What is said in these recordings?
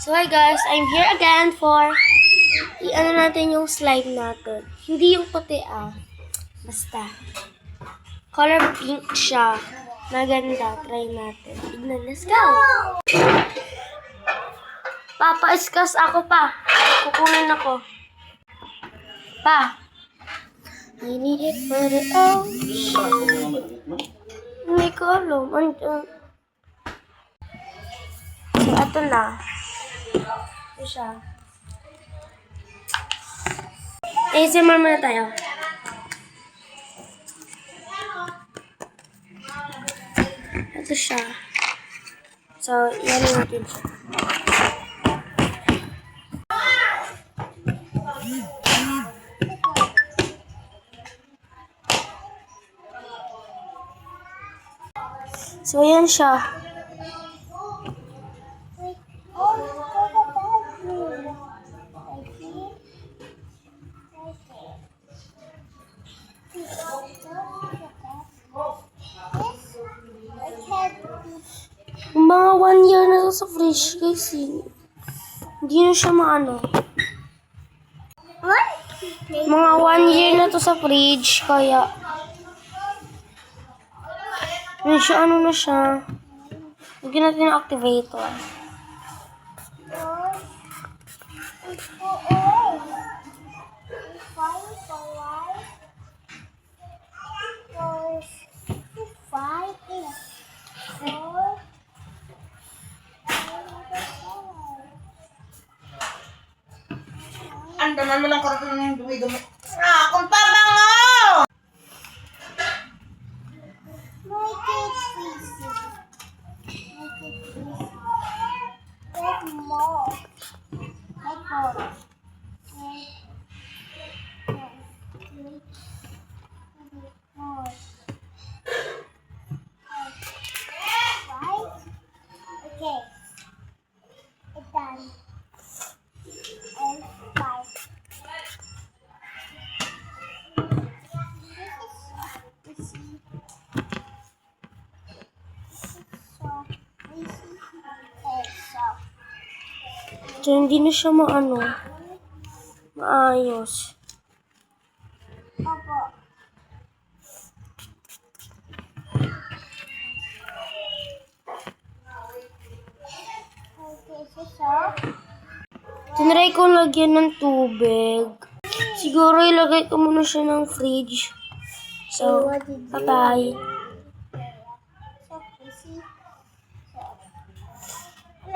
So hi guys, I'm here again for i-ano natin yung slime natin. Hindi yung puti basta. Color pink siya. Maganda. Try natin. Tignan, let's go! Papa-iskas ako pa. Kukunin ako. Pa. I need it for the ocean. Hindi ko alam. So, ito na. Ito siya. ASMR muna tayo. Ito siya. So, yan natin siya. So, yan siya. Mga 1 year na to sa fridge guys. Hindi na siya maano. Mga 1 year na to sa fridge. Kaya yun siya, ano na siya. Lagyan natin ng activator. Ang daman mo lang karoon ng dumi-dumi. Kung pabango! Okay, it's done. And 5. So, hindi na siya maano. Maayos. Opo. Okay, so, Tinry ko lagyan ng tubig. Siguro ilagay ko muna siya ng fridge. So, bye-bye.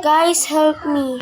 Guys, help me.